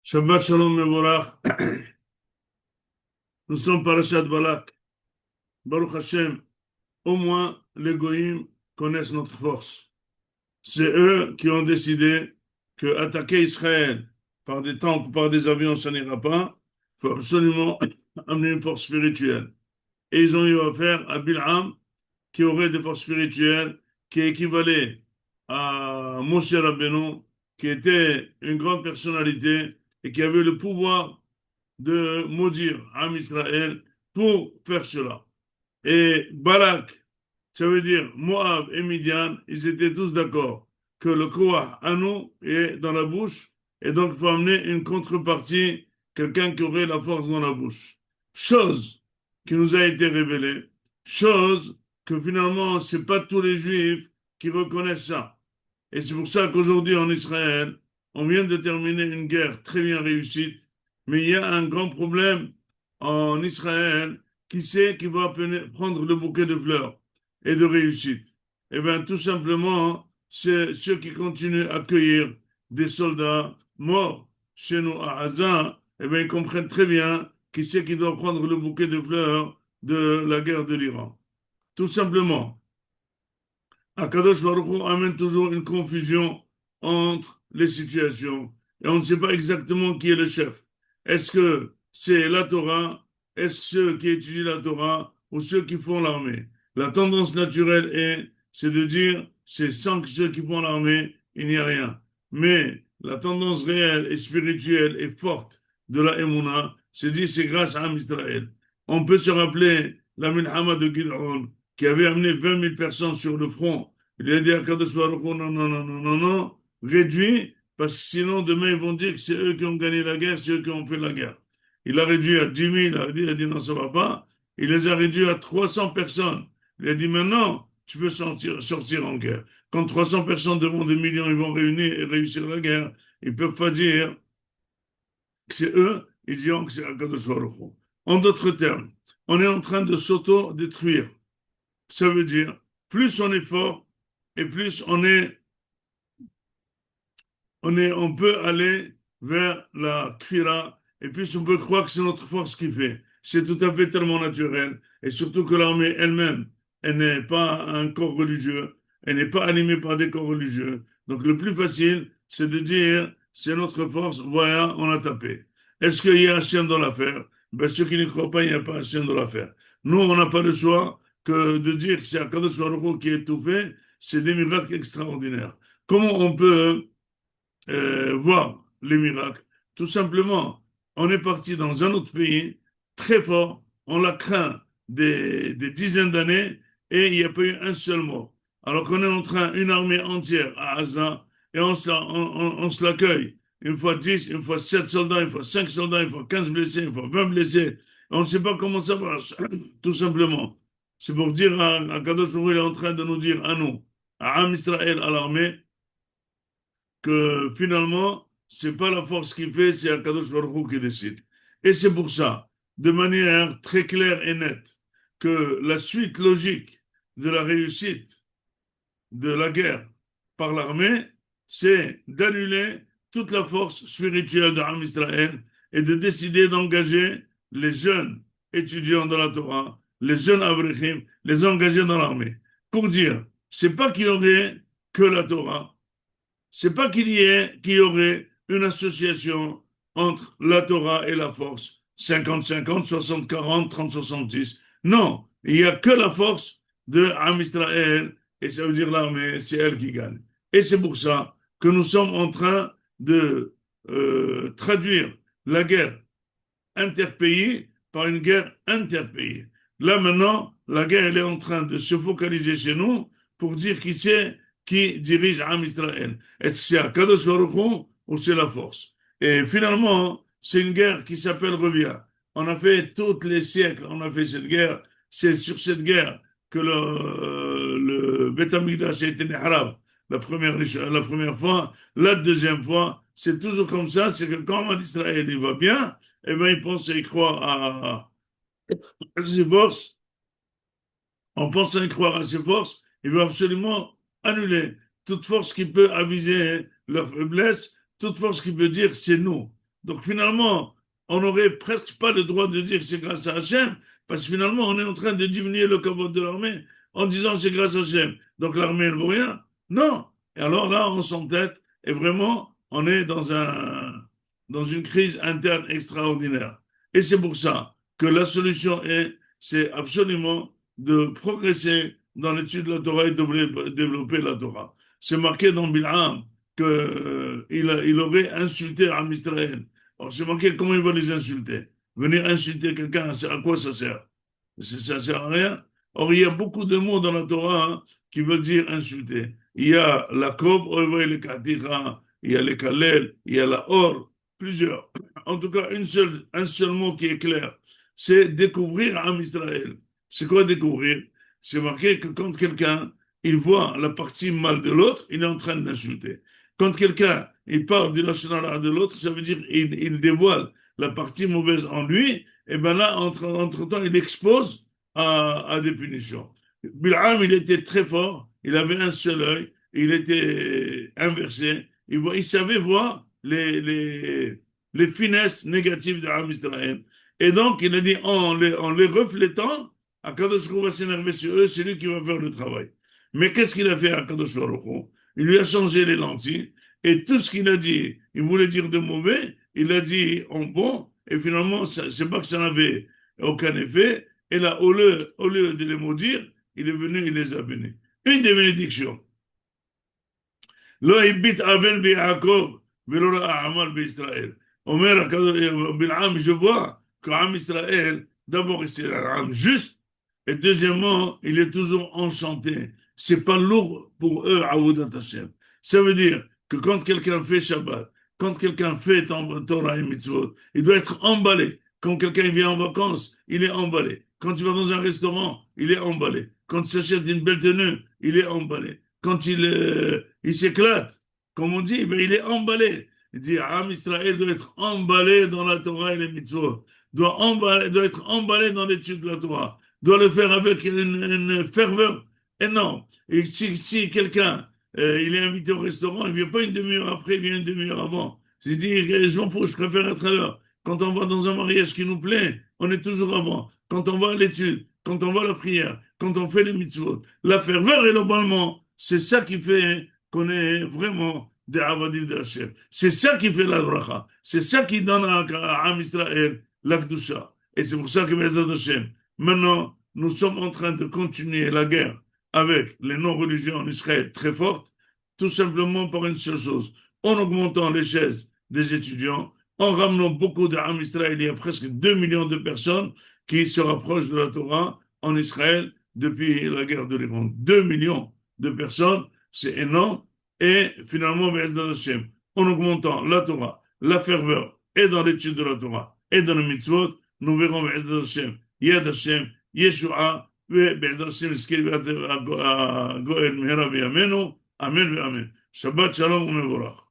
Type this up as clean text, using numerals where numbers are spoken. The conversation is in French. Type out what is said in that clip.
Shabbat Shalom Mevorach. Nous sommes Parashat Balak. Baruch Hashem, au moins les goïms connaissent notre force. C'est eux qui ont décidé que attaquer Israël par des tanks ou par des avions, ça n'ira pas. Il faut absolument amener une force spirituelle. Et ils ont eu affaire à Bilham, qui aurait des forces spirituelles qui équivalaient à Moshe Rabbeinu, qui était une grande personnalité et qui avait le pouvoir de maudire Am Israël pour faire cela. Et Balak, ça veut dire Moab et Midian, ils étaient tous d'accord que le Koah Anu est dans la bouche et donc il faut amener une contrepartie, quelqu'un qui aurait la force dans la bouche. Chose qui nous a été révélée, chose que finalement, c'est pas tous les Juifs qui reconnaissent ça. Et c'est pour ça qu'aujourd'hui en Israël, on vient de terminer une guerre très bien réussie, mais il y a un grand problème en Israël. Qui c'est qui va prendre le bouquet de fleurs et de réussite? Eh bien, tout simplement, c'est ceux qui continuent à accueillir des soldats morts chez nous à Gaza. Eh bien, ils comprennent très bien qui c'est qui doit prendre le bouquet de fleurs de la guerre de l'Iran. Tout simplement. Akadosh Baruch Hu amène toujours une confusion entre les situations et on ne sait pas exactement qui est le chef. Est-ce que c'est la Torah? Est-ce que ceux qui étudient la Torah ou ceux qui font l'armée? La tendance naturelle c'est de dire, c'est sans ceux qui font l'armée, il n'y a rien. Mais la tendance réelle et spirituelle et forte de la Emouna, c'est dit, c'est grâce à Israël. On peut se rappeler la Milhama de Gid'on, qui avait amené 20 000 personnes sur le front. Il a dit à Kadosh Baruch Hu, non, non, non, non, non, non, réduit, parce que sinon demain ils vont dire que c'est eux qui ont gagné la guerre, c'est eux qui ont fait la guerre. Il a réduit à 10 000, il a dit non, ça va pas. Il les a réduits à 300 personnes. Il a dit maintenant, tu peux sortir en guerre. Quand 300 personnes devant des millions, ils vont réunir et réussir la guerre, ils peuvent pas dire que c'est eux, ils diront que c'est Akadosh Baruch Hu. En d'autres termes, on est en train de s'auto-détruire. Ça veut dire, plus on est fort et plus on peut aller vers la kfira et plus on peut croire que c'est notre force qui fait. C'est tout à fait tellement naturel et surtout que l'armée elle-même, elle n'est pas un corps religieux, elle n'est pas animée par des corps religieux. Donc le plus facile, c'est de dire, c'est notre force, voilà, on a tapé. Est-ce qu'il y a un chien dans l'affaire? Ben, ceux qui ne croient pas, il n'y a pas un chien dans l'affaire. Nous, on n'a pas le choix que de dire que c'est Akadosh Baruch Hu qui est tout fait, c'est des miracles extraordinaires. Comment on peut voir les miracles? Tout simplement, on est parti dans un autre pays très fort, on l'a craint des dizaines d'années et il n'y a pas eu un seul mort. Alors qu'on est en train, une armée entière à Gaza, et on se l'accueille. Une fois 10, une fois 7 soldats, une fois 5 soldats, une fois 15 blessés, une fois 20 blessés. On ne sait pas comment ça marche, tout simplement. C'est pour dire à Kadosh Baruch Hu, il est en train de nous dire à nous, à Am Israël, à l'armée, que finalement, c'est pas la force qui fait, c'est Akadosh Baruch Hu qui décide. Et c'est pour ça, de manière très claire et nette, que la suite logique de la réussite de la guerre par l'armée, c'est d'annuler toute la force spirituelle de Ham Israël et de décider d'engager les jeunes étudiants dans la Torah, les jeunes Avrechim, les engager dans l'armée. Pour dire, c'est pas qu'il y aurait que la Torah, c'est pas qu'il y aurait une association entre la Torah et la force, 50-50, 60-40, 30-70. Non, il n'y a que la force de Am Israël, et ça veut dire l'armée, c'est elle qui gagne. Et c'est pour ça que nous sommes en train de traduire la guerre interpays par une guerre interpays. Là maintenant, la guerre elle est en train de se focaliser chez nous pour dire qui c'est qui dirige Am Israël. Est-ce que c'est Akadosh Baruch Hu ou c'est la force? Et finalement, c'est une guerre qui s'appelle Revient. On a fait tous les siècles, on a fait cette guerre. C'est sur cette guerre que le Beth Amikdash a été Nehrab la première fois. La deuxième fois, c'est toujours comme ça, c'est que quand Israël il va bien, eh bien, il pense y croire à ses forces. En pensant y croire à ses forces, il veut absolument annuler toute force qui peut aviser leur faiblesse, toute force qui peut dire c'est nous. Donc finalement, on n'aurait presque pas le droit de dire que c'est grâce à Hachem, parce que finalement, on est en train de diminuer le kavod de l'armée en disant c'est grâce à Hachem. Donc l'armée, elle vaut rien. Non. Et alors là, on s'entête et vraiment, on est dans une crise interne extraordinaire. Et c'est pour ça que la solution c'est absolument de progresser dans l'étude de la Torah et de développer la Torah. C'est marqué dans Bil'am il aurait insulté Am Israël. Alors c'est marqué comment il va les insulter. Venir insulter quelqu'un, à quoi ça sert? Ça sert à rien. Or, il y a beaucoup de mots dans la Torah qui veulent dire insulter. Il y a la kov, le katicha, il y a le kalel, il y a la or, plusieurs. En tout cas, un seul mot qui est clair, c'est découvrir Am Israël. C'est quoi découvrir? C'est marqué que quand quelqu'un, il voit la partie mal de l'autre, il est en train de l'insulter. Quand quelqu'un, il parle du national de l'autre, ça veut dire il dévoile la partie mauvaise en lui, et bien là, entre-temps, il expose à des punitions. Bil'am, il était très fort, il avait un seul œil, il était inversé, il savait voir les finesses négatives de Am Israël. Et donc, il a dit, en les reflétant, Akadosh Baruch Hu va s'énerver sur eux, c'est lui qui va faire le travail. Mais qu'est-ce qu'il a fait à Akadosh Baruch Hu? Il lui a changé les lentilles, et tout ce qu'il a dit, il voulait dire de mauvais, il a dit en bon, et finalement, c'est pas que ça n'avait aucun effet, et là, au lieu de les maudire, il est venu, il les a bénis. Une des bénédictions. לא הביט אבל ביעקב ולא ראה עמל בישראל. אומר בלעם, je vois qu'Am Israël, d'abord c'est un âme juste, et deuxièmement, il est toujours enchanté. C'est pas lourd pour eux, Aoudat Hashem. Ça veut dire que quand quelqu'un fait Shabbat, quand quelqu'un fait Torah et Mitzvot, il doit être emballé. Quand quelqu'un vient en vacances, il est emballé. Quand tu vas dans un restaurant, il est emballé. Quand tu s'achètes une belle tenue, il est emballé. Quand il s'éclate, comme on dit, ben il est emballé. Il dit, Am Israël doit être emballé dans la Torah et les mitzvot, doit être emballé dans l'étude de la Torah, doit le faire avec une ferveur énorme. Et si quelqu'un, il est invité au restaurant, il vient pas une demi-heure après, il vient une demi-heure avant. Il dit, je m'en fous, je préfère être à l'heure. Quand on va dans un mariage qui nous plaît, on est toujours avant. Quand on va à l'étude, quand on va à la prière, quand on fait les mitzvot, la ferveur et l'emballement, c'est ça qui fait qu'on est vraiment des avadim de Hachem. C'est ça qui fait la bracha. C'est ça qui donne à Am Israël la Kedusha. Et c'est pour ça que Bezat Hachem, maintenant, nous sommes en train de continuer la guerre avec les non-religieux en Israël très fortes, tout simplement par une seule chose, en augmentant les chaises des étudiants, en ramenant beaucoup d'Am Israël. Il y a presque 2 millions de personnes qui se rapprochent de la Torah en Israël depuis la guerre de l'Iran. 2 millions de personnes, c'est énorme. Et finalement, en augmentant la Torah, la ferveur, et dans l'étude de la Torah, et dans le mitzvot, nous verrons Yad Hashem, Yeshua, ובעזרת השם נזכה הגואל מהרה בימינו, אמן ואמן. שבת שלום ומבורך.